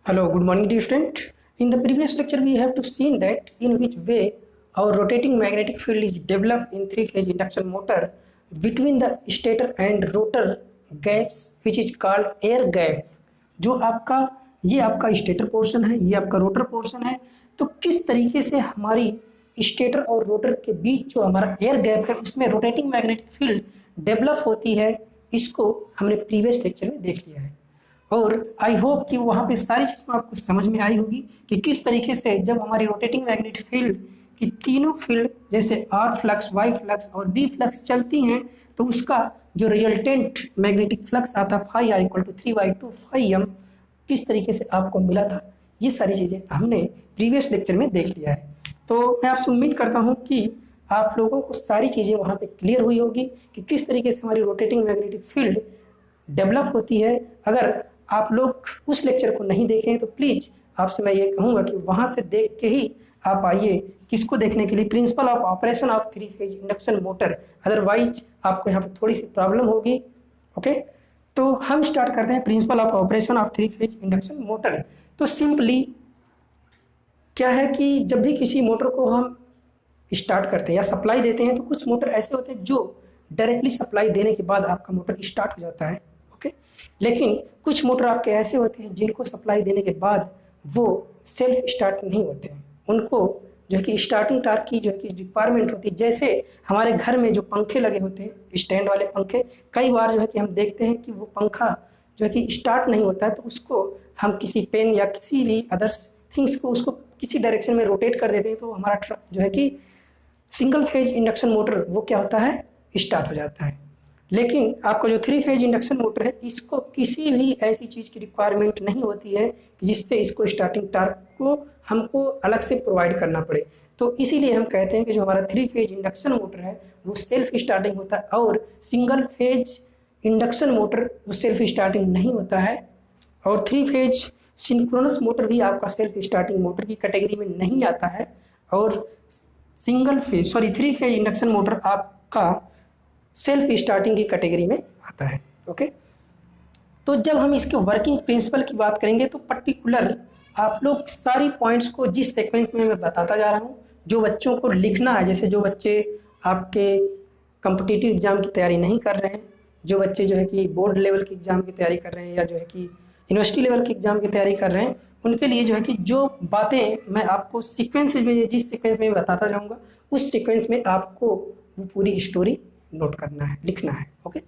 Hello, good morning dear student. In the previous lecture we have to seen that in which way our rotating magnetic field is developed in three-phase induction motor between the stator and rotor gaps which is called air gap. जो आपका ये आपका stator portion है, ये आपका rotor portion है। तो किस तरीके से हमारी स्टेटर और रोटर के बीच जो हमारा एयर गैप है उसमें रोटेटिंग मैग्नेटिक फील्ड डेवलप होती है, इसको हमने प्रीवियस लेक्चर में देख लिया है। और आई होप कि वहाँ पे सारी चीज़ें आपको समझ में आई होगी कि किस तरीके से जब हमारी रोटेटिंग मैग्नेटिक फील्ड की तीनों फील्ड जैसे आर फ्लक्स, वाई फ्लक्स और बी फ्लक्स चलती हैं तो उसका जो रिजल्टेंट मैग्नेटिक फ्लक्स आता phi R equal to 3/2 phi M किस तरीके से आपको मिला था, ये सारी चीज़ें हमने प्रीवियस लेक्चर में देख लिया है। तो मैं आपसे उम्मीद करता हूँ कि आप लोगों को सारी चीज़ें वहाँ पे क्लियर हुई होगी कि किस तरीके से हमारी रोटेटिंग मैग्नेटिक फील्ड डेवलप होती है। अगर आप लोग उस लेक्चर को नहीं देखें तो प्लीज़ आपसे मैं ये कहूँगा कि वहाँ से देख के ही आप आइए किसको देखने के लिए, principle of operation of three phase induction motor. Otherwise आपको यहाँ पर थोड़ी सी प्रॉब्लम होगी। ओके, तो हम स्टार्ट करते हैं principle of operation of three phase induction motor. तो सिंपली क्या है कि जब भी किसी मोटर को हम स्टार्ट करते हैं या सप्लाई देते हैं तो कुछ मोटर ऐसे होते हैं जो डायरेक्टली सप्लाई देने के बाद आपका मोटर स्टार्ट हो जाता है। ओके, लेकिन कुछ मोटर आपके ऐसे होते हैं जिनको सप्लाई देने के बाद वो सेल्फ स्टार्ट नहीं होते हैं, उनको जो है कि स्टार्टिंग टार्क की जो है कि रिक्वायरमेंट होती है। जैसे हमारे घर में जो पंखे लगे होते हैं स्टैंड वाले पंखे, कई बार जो है कि हम देखते हैं कि वो पंखा जो है कि स्टार्ट नहीं होता है, तो उसको हम किसी पेन या किसी भी अदर्स थिंग्स को उसको किसी डायरेक्शन में रोटेट कर देते हैं तो हमारा जो है कि सिंगल फेज इंडक्शन मोटर वो क्या होता है, स्टार्ट हो जाता है। लेकिन आपका जो थ्री फेज इंडक्शन मोटर है इसको किसी भी ऐसी चीज़ की रिक्वायरमेंट नहीं होती है कि जिससे इसको स्टार्टिंग टार्क को हमको अलग से प्रोवाइड करना पड़े। तो इसीलिए हम कहते हैं कि जो हमारा थ्री फेज इंडक्शन मोटर है वो सेल्फ स्टार्टिंग होता है और सिंगल फेज इंडक्शन मोटर वो सेल्फ स्टार्टिंग नहीं होता है। और थ्री फेज सिंक्रोनस मोटर भी आपका सेल्फ स्टार्टिंग मोटर की कैटेगरी में नहीं आता है। और थ्री फेज इंडक्शन मोटर आपका सेल्फ स्टार्टिंग की कैटेगरी में आता है। ओके, तो जब हम इसके वर्किंग प्रिंसिपल की बात करेंगे तो पर्टिकुलर आप लोग सारी पॉइंट्स को जिस सीक्वेंस में मैं बताता जा रहा हूँ, जो बच्चों को लिखना है, जैसे जो बच्चे आपके कॉम्पिटिटिव एग्जाम की तैयारी नहीं कर रहे हैं, जो बच्चे जो है कि बोर्ड लेवल की एग्ज़ाम की तैयारी कर रहे हैं या जो है कि यूनिवर्सिटी लेवल की एग्ज़ाम की तैयारी कर रहे हैं, उनके लिए जो है कि जो बातें मैं आपको सीक्वेंस में जिस सीक्वेंस में बताता जाऊँगा उस सीक्वेंस में आपको वो पूरी स्टोरी नोट करना है, लिखना है। ओके,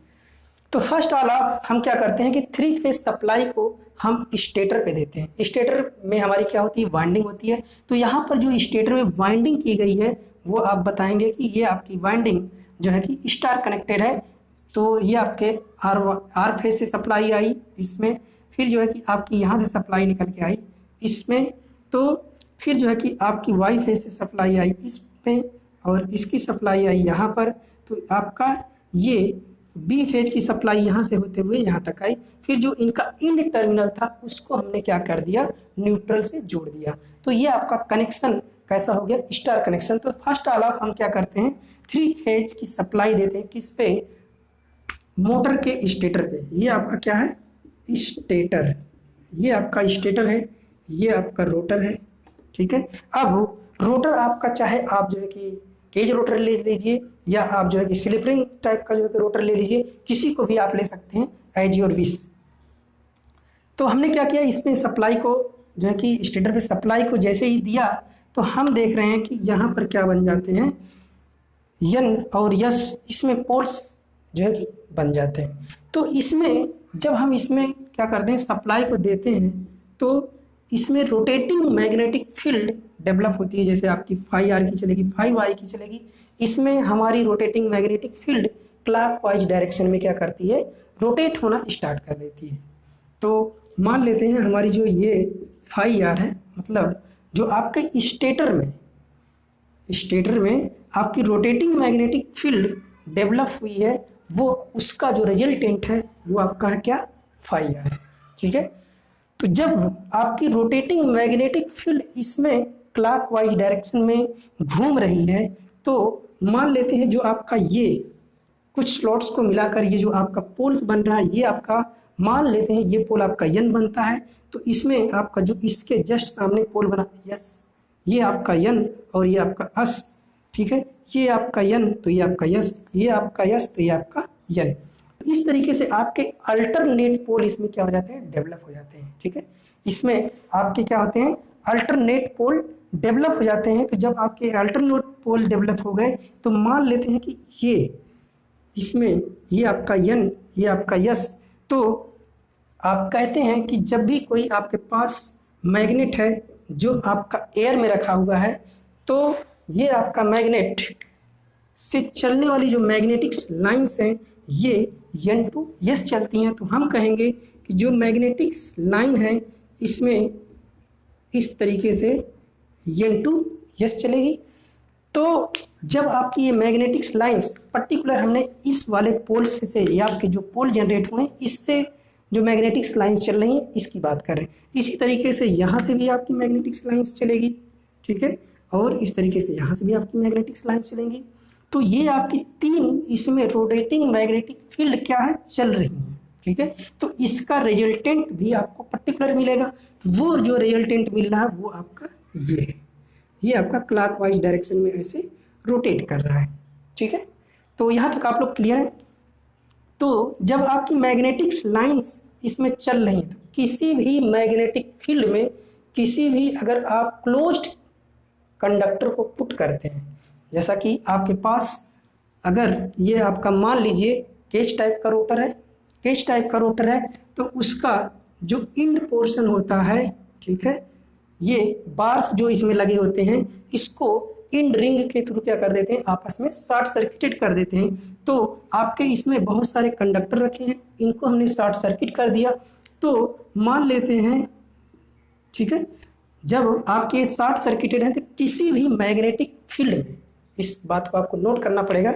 तो फर्स्ट ऑल ऑफ हम क्या करते हैं कि थ्री फेज सप्लाई को हम स्टेटर पे देते हैं। स्टेटर में हमारी क्या होती है, वाइंडिंग होती है। तो यहाँ पर जो स्टेटर में वाइंडिंग की गई है वो आप बताएंगे कि ये आपकी वाइंडिंग जो है कि स्टार कनेक्टेड है। तो ये आपके आर फेज से सप्लाई आई इसमें, फिर जो है कि आपकी यहाँ से सप्लाई निकल के आई इसमें, तो फिर जो है कि आपकी वाई फेज से सप्लाई आई इसमें और इसकी सप्लाई आई यहाँ पर। तो आपका ये बी फेज की सप्लाई यहाँ से होते हुए यहाँ तक आई। फिर जो इनका इंड टर्मिनल था उसको हमने क्या कर दिया, न्यूट्रल से जोड़ दिया। तो ये आपका कनेक्शन कैसा हो गया, स्टार कनेक्शन। तो फर्स्ट ऑल ऑफ हम क्या करते हैं, थ्री फेज की सप्लाई देते हैं किस पे, मोटर के स्टेटर पे। ये आपका क्या है, स्टेटर, ये आपका स्टेटर है, ये आपका रोटर है। ठीक है, अब रोटर आपका चाहे आप जो है कि केज रोटर ले लीजिए या आप जो है कि स्लिपरिंग टाइप का जो है कि रोटर ले लीजिए, किसी को भी आप ले सकते हैं एज योर विश। तो हमने क्या किया, इसमें सप्लाई को जो है कि स्टेटर पे सप्लाई को जैसे ही दिया तो हम देख रहे हैं कि यहाँ पर क्या बन जाते हैं, एन और यस, इसमें पोल्स जो है कि बन जाते हैं। तो इसमें जब हम इसमें क्या करते हैं, सप्लाई को देते हैं तो इसमें रोटेटिंग मैग्नेटिक फील्ड डेवलप होती है। जैसे आपकी फाई आर की चलेगी, फाई वाई की चलेगी, इसमें हमारी rotating magnetic field clockwise direction में क्या करती है, रोटेट होना स्टार्ट कर देती है। तो मान लेते हैं हमारी जो ये फाई आर है, मतलब जो आपके स्टेटर में आपकी रोटेटिंग मैग्नेटिक फील्ड डेवलप हुई है, वो उसका जो रिजल्टेंट है वो आपका है क्या, फाई आर। ठीक है, तो जब आपकी रोटेटिंग मैग्नेटिक फील्ड इसमें क्लॉकवाइज डायरेक्शन में घूम रही है तो मान लेते हैं जो आपका ये कुछ स्लॉट्स को मिलाकर ये जो आपका पोल्स बन रहा है, ये आपका मान लेते हैं ये पोल आपका n बनता है। तो इसमें आपका जो इसके जस्ट सामने पोल बना यस, ये आपका n और ये आपका s, ठीक है, ये आपका n तो ये आपका s, ये आपका s तो ये आपका n। इस तरीके से आपके अल्टरनेट पोल इसमें क्या हो जाते हैं, डेवलप हो जाते हैं, ठीक है। इसमें आपके क्या होते हैं, अल्टरनेट पोल डेवलप हो जाते हैं। तो जब आपके अल्टरनेट पोल डेवलप हो गए तो मान लेते हैं कि ये इसमें ये आपका n, ये आपका s, तो आप कहते हैं कि जब भी कोई आपके पास मैग्नेट है जो आपका एयर में रखा हुआ है, तो ये आपका मैग्नेट से चलने वाली जो मैग्नेटिक लाइंस हैं ये n टू s चलती हैं। तो हम कहेंगे कि जो मैग्नेटिक लाइन है इसमें इस तरीके से n टू s चलेगी। तो जब आपकी ये मैग्नेटिक लाइंस पर्टिकुलर हमने इस वाले पोल से या आपके जो पोल जनरेट हुए इससे जो मैग्नेटिक लाइंस चल रही हैं इसकी बात कर रहे हैं। इसी तरीके से यहाँ से भी आपकी मैग्नेटिक लाइंस चलेगी, ठीक है, और इस तरीके से यहाँ से भी आपकी मैग्नेटिक लाइंस चलेंगी। तो ये आपकी तीन इसमें रोटेटिंग मैग्नेटिक फील्ड क्या है, चल रही हैं, ठीक है। तो इसका रिजल्टेंट भी आपको पर्टिकुलर मिलेगा। तो वो जो रिजल्टेंट मिल रहा है वो आपका ये है, ये आपका क्लॉकवाइज डायरेक्शन में ऐसे रोटेट कर रहा है, ठीक है। तो यहाँ तक आप लोग क्लियर है। तो जब आपकी मैग्नेटिक लाइंस इसमें चल रही हैं तो किसी भी मैग्नेटिक फील्ड में किसी भी अगर आप क्लोज्ड कंडक्टर को पुट करते हैं, जैसा कि आपके पास अगर ये आपका मान लीजिए केज टाइप का रोटर है, केज टाइप का रोटर है, तो उसका जो इंड पोर्शन होता है, ठीक है, ये बार्स जो इसमें लगे होते हैं इसको इंड रिंग के थ्रू क्या कर देते हैं, आपस में शॉर्ट सर्किटेड कर देते हैं। तो आपके इसमें बहुत सारे कंडक्टर रखे हैं, इनको हमने शॉर्ट सर्किट कर दिया। तो मान लेते हैं, ठीक है, जब आपके शॉर्ट सर्किटेड हैं तो किसी भी मैग्नेटिक फील्ड में, इस बात को आपको नोट करना पड़ेगा,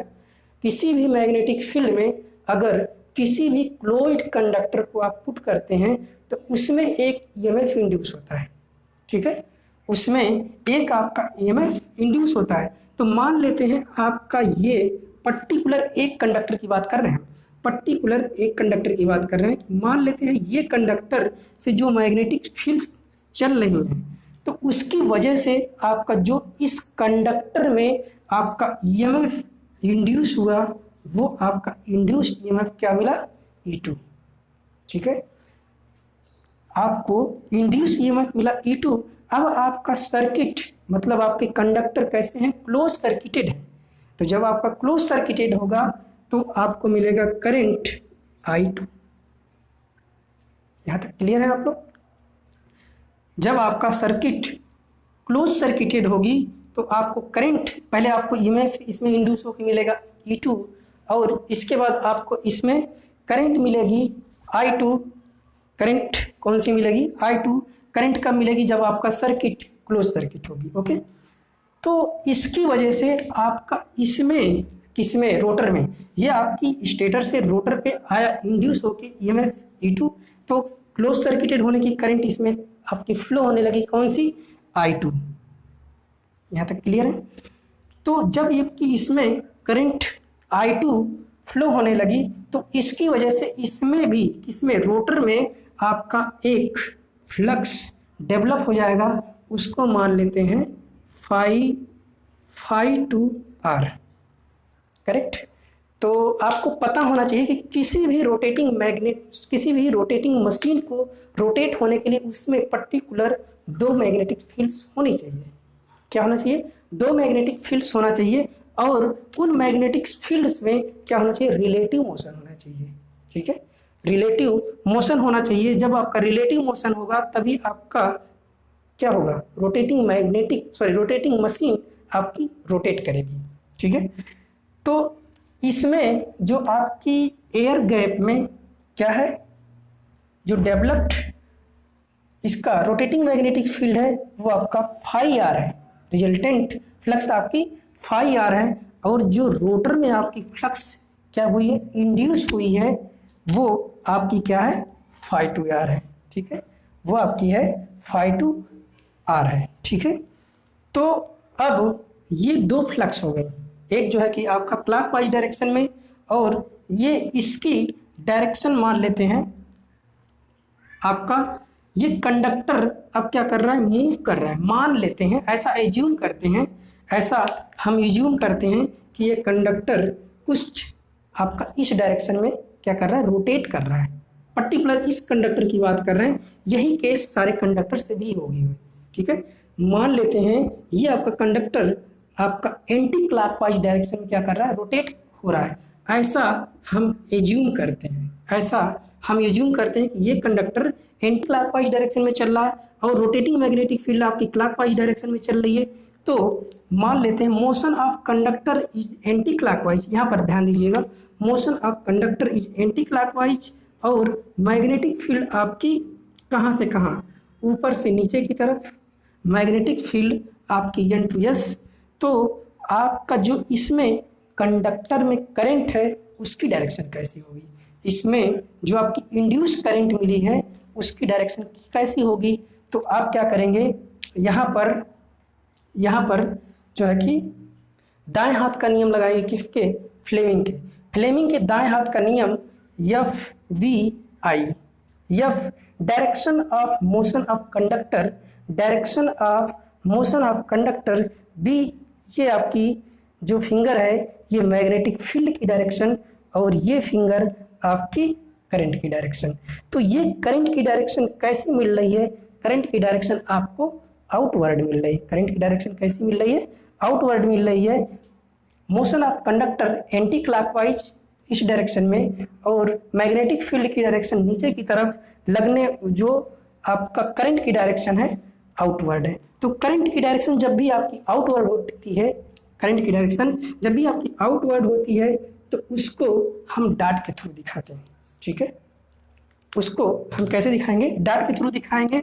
किसी भी मैग्नेटिक फील्ड में अगर किसी भी क्लोज्ड कंडक्टर को आप पुट करते हैं तो उसमें एक ईएमएफ इंड्यूस होता है, ठीक है, उसमें एक आपका ईएमएफ इंड्यूस होता है। तो मान लेते हैं आपका ये पर्टिकुलर एक कंडक्टर की बात कर रहे हैं, पर्टिकुलर एक कंडक्टर की बात कर रहे हैं कि मान लेते हैं ये कंडक्टर से जो मैग्नेटिक फील्ड्स चल रही हैं तो उसकी वजह से आपका जो इस कंडक्टर में आपका ईएमएफ इंड्यूस हुआ वो आपका इंड्यूस्ड ईएमएफ क्या मिला, E2, ठीक है, आपको इंड्यूस ईएमएफ मिला E2। अब आपका सर्किट मतलब आपके कंडक्टर कैसे हैं, क्लोज सर्किटेड है। तो जब आपका क्लोज सर्किटेड होगा तो आपको मिलेगा करंट I2। यहाँ तक क्लियर है आप लोग। जब आपका सर्किट क्लोज सर्किटेड होगी तो आपको करंट, पहले आपको ईएमएफ इसमें इंड्यूस होकर मिलेगा E2 और इसके बाद आपको इसमें करंट मिलेगी I2। करंट कौन सी मिलेगी, I2। करंट कब मिलेगी, जब आपका सर्किट क्लोज सर्किट होगी, ओके। तो इसकी वजह से आपका इसमें किसमें, रोटर में, ये आपकी स्टेटर से रोटर पे आया इंड्यूस होके ईएमएफ E2। तो क्लोज सर्किटेड होने की करंट इसमें आपकी फ्लो होने लगी, कौन सी, I2। यहाँ तक क्लियर है। तो जब ये कि इसमें करंट I2 फ्लो होने लगी तो इसकी वजह से इसमें भी किसमें, रोटर में आपका एक फ्लक्स डेवलप हो जाएगा, उसको मान लेते हैं phi 2 r, करेक्ट। तो आपको पता होना चाहिए कि किसी भी रोटेटिंग मैग्नेट, किसी भी रोटेटिंग मशीन को रोटेट होने के लिए उसमें पर्टिकुलर दो मैग्नेटिक फील्ड्स होनी चाहिए। क्या होना चाहिए, दो मैग्नेटिक फील्ड्स होना चाहिए और उन मैग्नेटिक फील्ड्स में क्या होना चाहिए, रिलेटिव मोशन होना चाहिए, ठीक है, रिलेटिव मोशन होना चाहिए। जब आपका रिलेटिव मोशन होगा तभी आपका क्या होगा, रोटेटिंग मशीन आपकी रोटेट करेगी, ठीक है। तो इसमें जो आपकी एयर गैप में क्या है, जो डेवलप्ड इसका रोटेटिंग मैग्नेटिक फील्ड है वो आपका phi r है, रिजल्टेंट फ्लक्स आपकी phi r है। और जो रोटर में आपकी फ्लक्स क्या हुई है, इंड्यूस हुई है, वो आपकी क्या है, phi 2 r है, ठीक है, वो आपकी है phi 2 r है, ठीक है। तो अब ये दो फ्लक्स हो गए, एक जो है कि आपका क्लॉकवाइज डायरेक्शन में और ये इसकी डायरेक्शन मान लेते हैं आपका, ये कंडक्टर अब क्या कर रहा है, मूव कर रहा है, मान लेते हैं, ऐसा एज्यूम करते हैं, ऐसा हम एज्यूम करते हैं कि ये कंडक्टर कुछ आपका इस डायरेक्शन में क्या कर रहा है, रोटेट कर रहा है। पर्टिकुलर इस कंडक्टर की बात कर रहे हैं, यही केस सारे कंडक्टर से भी होगी। ठीक है, मान लेते हैं ये आपका कंडक्टर आपका एंटी क्लॉकवाइज डायरेक्शन में क्या कर रहा है, रोटेट हो रहा है। ऐसा हम एज्यूम करते हैं, ऐसा हम एज्यूम करते हैं कि ये कंडक्टर एंटी क्लॉकवाइज डायरेक्शन में चल रहा है और रोटेटिंग मैग्नेटिक फील्ड आपकी क्लॉकवाइज डायरेक्शन में चल रही है। तो मान लेते हैं motion of conductor is anti clockwise, यहाँ पर ध्यान दीजिएगा, motion of conductor is anti clockwise और मैग्नेटिक फील्ड आपकी कहाँ से कहाँ, ऊपर से नीचे की तरफ मैग्नेटिक फील्ड आपकी N to S। तो आपका जो इसमें कंडक्टर में करंट है उसकी डायरेक्शन कैसी होगी, इसमें जो आपकी इंड्यूस करंट मिली है उसकी डायरेक्शन कैसी होगी। तो आप क्या करेंगे, यहाँ पर जो है कि दाएं हाथ का नियम लगाएंगे, किसके, फ्लेमिंग के दाएं हाथ का नियम FVI, F direction of motion of conductor, direction of motion of conductor, B ये आपकी जो फिंगर है ये मैग्नेटिक फील्ड की डायरेक्शन और ये फिंगर आपकी करंट की डायरेक्शन। तो ये करंट की डायरेक्शन कैसी मिल रही है, करंट की डायरेक्शन आपको आउटवर्ड मिल रही है। करंट की डायरेक्शन कैसी मिल रही है, आउटवर्ड मिल रही है। Motion of conductor anti clockwise इस डायरेक्शन में और मैग्नेटिक फील्ड की डायरेक्शन नीचे की तरफ लगने, जो आपका करंट की डायरेक्शन है आउटवर्ड है। तो करंट की डायरेक्शन जब भी आपकी आउटवर्ड होती है, करंट की डायरेक्शन जब भी आपकी आउटवर्ड होती है तो उसको हम डाट के थ्रू दिखाते हैं। ठीक है, उसको हम कैसे दिखाएंगे, डाट के थ्रू दिखाएंगे।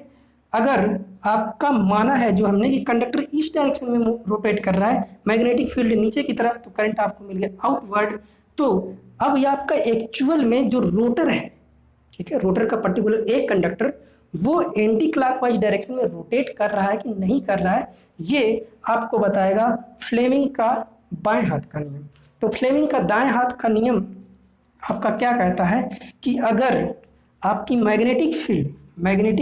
अगर आपका माना है जो हमने कि कंडक्टर इस डायरेक्शन में रोटेट कर रहा है, मैग्नेटिक फील्ड नीचे की तरफ, तो करंट आपको मिल गया आउटवर्ड। तो अब ये आपका एक्चुअल में जो रोटर है, ठीक है, रोटर का पर्टिकुलर एक कंडक्टर वो एंटी क्लॉकवाइज डायरेक्शन में रोटेट कर रहा है कि नहीं कर रहा है, ये आपको बताएगा फ्लेमिंग का बाएं हाथ का नियम। तो फ्लेमिंग का दाएं हाथ का नियम आपका क्या कहता है कि अगर आपकी मैग्नेटिक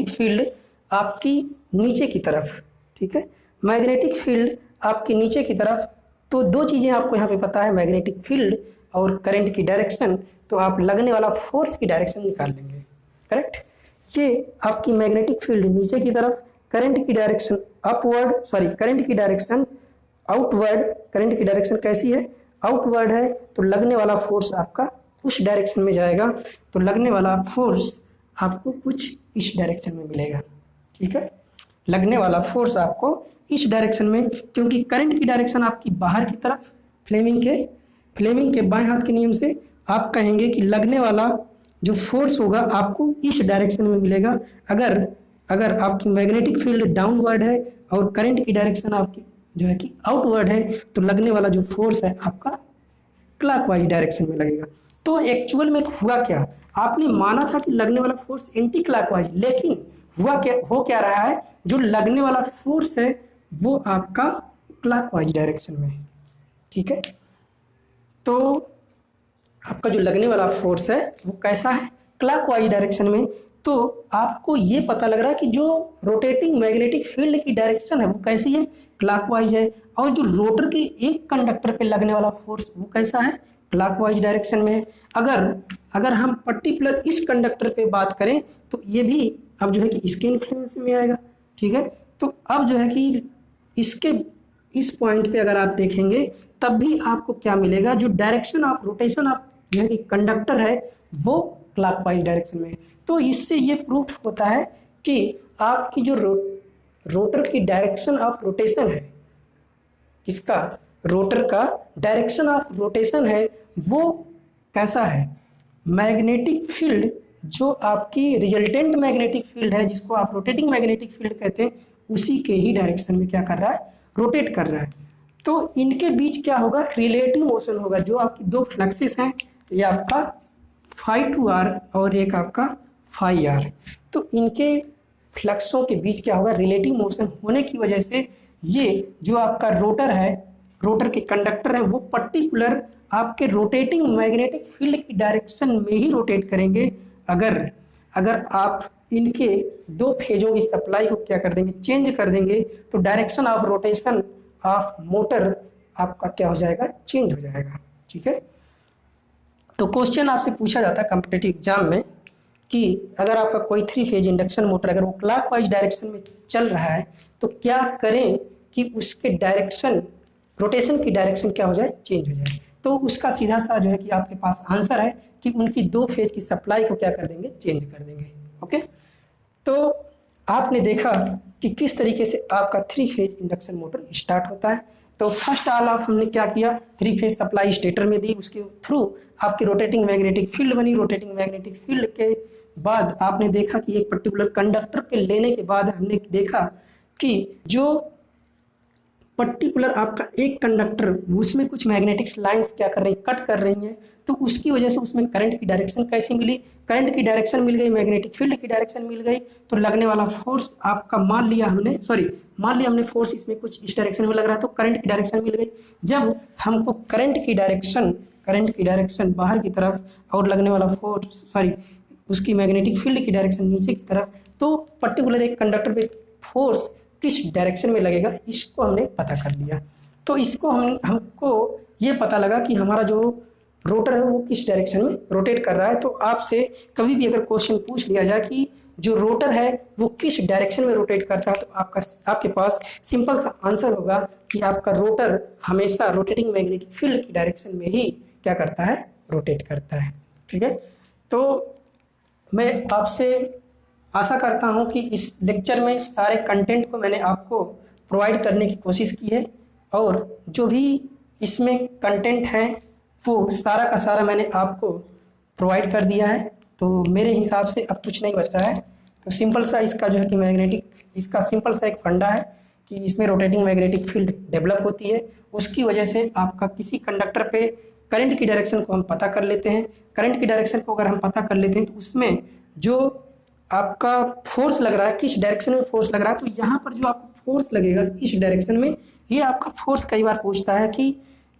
फील्ड आपकी नीचे की तरफ, ठीक है, मैग्नेटिक फील्ड आपकी नीचे की तरफ, तो दो चीज़ें आपको यहाँ पे पता है, मैग्नेटिक फील्ड और करंट की डायरेक्शन। तो आप लगने वाला फोर्स की डायरेक्शन निकाल लेंगे, करेक्ट। ये आपकी मैग्नेटिक फील्ड नीचे की तरफ, करंट की डायरेक्शन करंट की डायरेक्शन आउटवर्ड, करंट की डायरेक्शन कैसी है, आउटवर्ड है। तो लगने वाला फोर्स आपका उस डायरेक्शन में जाएगा, तो लगने वाला फोर्स आपको कुछ इस डायरेक्शन में मिलेगा। ठीक है, लगने वाला फोर्स आपको इस डायरेक्शन में, क्योंकि करंट की डायरेक्शन आपकी बाहर की तरफ, फ्लेमिंग के बाएं हाथ के नियम से आप कहेंगे कि लगने वाला जो फोर्स होगा आपको इस डायरेक्शन में मिलेगा। अगर आपकी मैग्नेटिक फील्ड डाउनवर्ड है और करंट की डायरेक्शन आपकी जो है कि आउटवर्ड है, तो लगने वाला जो फोर्स है आपका क्लॉकवाइज डायरेक्शन में लगेगा। तो एक्चुअल में हुआ क्या, आपने माना था कि लगने वाला फोर्स एंटी क्लॉकवाइज, लेकिन हो क्या रहा है, जो लगने वाला फोर्स है वो आपका क्लॉकवाइज डायरेक्शन में है। ठीक है, तो आपका जो लगने वाला फोर्स है वो कैसा है, क्लॉकवाइज डायरेक्शन में। तो आपको ये पता लग रहा है कि जो रोटेटिंग मैग्नेटिक फील्ड की डायरेक्शन है वो कैसी है, क्लॉकवाइज है, और जो रोटर के एक कंडक्टर पे लगने वाला फोर्स वो कैसा है, क्लॉकवाइज डायरेक्शन में। अगर हम पर्टिकुलर इस कंडक्टर पे बात करें तो ये भी अब जो है कि इसके इन्फ्लुएंस में आएगा। ठीक है, तो अब जो है कि इसके इस पॉइंट पे अगर आप देखेंगे तब भी आपको क्या मिलेगा, जो डायरेक्शन ऑफ रोटेशन ऑफ जो है कि कंडक्टर है वो क्लॉकवाइज डायरेक्शन में। तो इससे ये प्रूफ होता है कि आपकी जो रोटर की डायरेक्शन ऑफ रोटेशन है, किसका, रोटर का डायरेक्शन ऑफ रोटेशन है वो कैसा है, मैग्नेटिक फील्ड जो आपकी रिजल्टेंट मैग्नेटिक फील्ड है, जिसको आप रोटेटिंग मैग्नेटिक फील्ड कहते हैं, उसी के ही डायरेक्शन में क्या कर रहा है, रोटेट कर रहा है। तो इनके बीच क्या होगा, रिलेटिव मोशन होगा। जो आपकी दो फ्लक्सेस हैं, ये आपका φ2r और एक आपका φr, तो इनके फ्लक्सों के बीच क्या होगा, रिलेटिव मोशन होने की वजह से ये जो आपका रोटर है, रोटर के कंडक्टर है वो पर्टिकुलर आपके रोटेटिंग मैग्नेटिक फील्ड की डायरेक्शन में ही रोटेट करेंगे अगर अगर आप इनके दो फेजों की सप्लाई को क्या कर देंगे, चेंज कर देंगे, तो direction of rotation of motor आपका क्या हो जाएगा, चेंज हो जाएगा। ठीक है, तो क्वेश्चन आपसे पूछा जाता है कॉम्पिटिटिव एग्जाम में कि अगर आपका कोई 3 फेज इंडक्शन मोटर अगर वो क्लॉकवाइज डायरेक्शन में चल रहा है तो क्या करें कि उसके डायरेक्शन, रोटेशन की डायरेक्शन क्या हो जाए, चेंज हो जाए। तो उसका सीधा सा जो है कि आपके पास आंसर है कि उनकी 2 फेज की सप्लाई को क्या कर देंगे, चेंज कर देंगे। ओके, तो आपने देखा कि किस तरीके से आपका 3 फेज इंडक्शन मोटर स्टार्ट होता है। तो फर्स्ट ऑल ऑफ हमने क्या किया, 3 फेज सप्लाई स्टेटर में दी, उसके थ्रू आपकी रोटेटिंग मैग्नेटिक फील्ड बनी। रोटेटिंग मैग्नेटिक फील्ड के बाद आपने देखा कि एक पर्टिकुलर कंडक्टर के लेने के बाद हमने देखा कि जो पर्टिकुलर आपका एक कंडक्टर उसमें कुछ मैग्नेटिक्स लाइंस क्या कर रही हैं, कट कर रही हैं, तो उसकी वजह से उसमें करंट की डायरेक्शन कैसे मिली, करंट की डायरेक्शन मिल गई, मैग्नेटिक फील्ड की डायरेक्शन मिल गई, तो लगने वाला फोर्स आपका मान लिया हमने फोर्स इसमें कुछ इस डायरेक्शन में लग रहा है, तो करंट की डायरेक्शन मिल गई। जब हमको करंट की डायरेक्शन बाहर की तरफ और लगने वाला फोर्स उसकी मैग्नेटिक फील्ड की डायरेक्शन नीचे की तरफ, तो पर्टिकुलर एक कंडक्टर पे फोर्स किस डायरेक्शन में लगेगा इसको हमने पता कर लिया। तो इसको हमको ये पता लगा कि हमारा जो रोटर है वो किस डायरेक्शन में रोटेट कर रहा है। तो आपसे कभी भी अगर क्वेश्चन पूछ लिया जाए कि जो रोटर है वो किस डायरेक्शन में रोटेट करता है, तो आपके पास सिंपल सा आंसर होगा कि आपका रोटर हमेशा रोटेटिंग मैग्नेटिक फील्ड की डायरेक्शन में ही क्या करता है, रोटेट करता है। ठीक है, तो मैं आपसे आशा करता हूं कि इस लेक्चर में सारे कंटेंट को मैंने आपको प्रोवाइड करने की कोशिश की है, और जो भी इसमें कंटेंट है वो सारा का सारा मैंने आपको प्रोवाइड कर दिया है। तो मेरे हिसाब से अब कुछ नहीं बच रहा है। तो सिंपल सा इसका जो है कि इसका सिंपल सा एक फंडा है कि इसमें रोटेटिंग मैग्नेटिक फील्ड डेवलप होती है, उसकी वजह से आपका किसी कंडक्टर पे करंट की डायरेक्शन को हम पता कर लेते हैं। करंट की डायरेक्शन को अगर हम पता कर लेते हैं तो उसमें जो आपका फोर्स लग रहा है, किस डायरेक्शन में फोर्स लग रहा है, तो यहाँ पर जो आपको फोर्स लगेगा इस डायरेक्शन में, ये आपका फोर्स कई बार पूछता है कि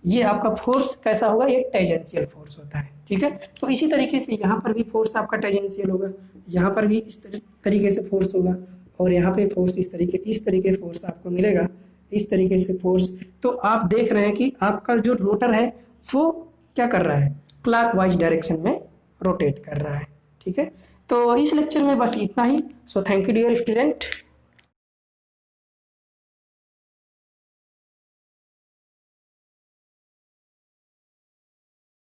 ये आपका फोर्स कैसा होगा, ये टेंजेंशियल फोर्स होता है। ठीक है, तो इसी तरीके से यहाँ पर भी फोर्स आपका टेंजेंशियल होगा, यहाँ पर भी इस तरीके से फोर्स होगा, और यहाँ पे फोर्स इस तरीके फोर्स आपको मिलेगा, इस तरीके से फोर्स। तो आप देख रहे हैं कि आपका जो रोटर है वो क्या कर रहा है, क्लॉकवाइज डायरेक्शन में रोटेट कर रहा है। ठीक है, तो इस लेक्चर में बस इतना ही। So thank you dear student.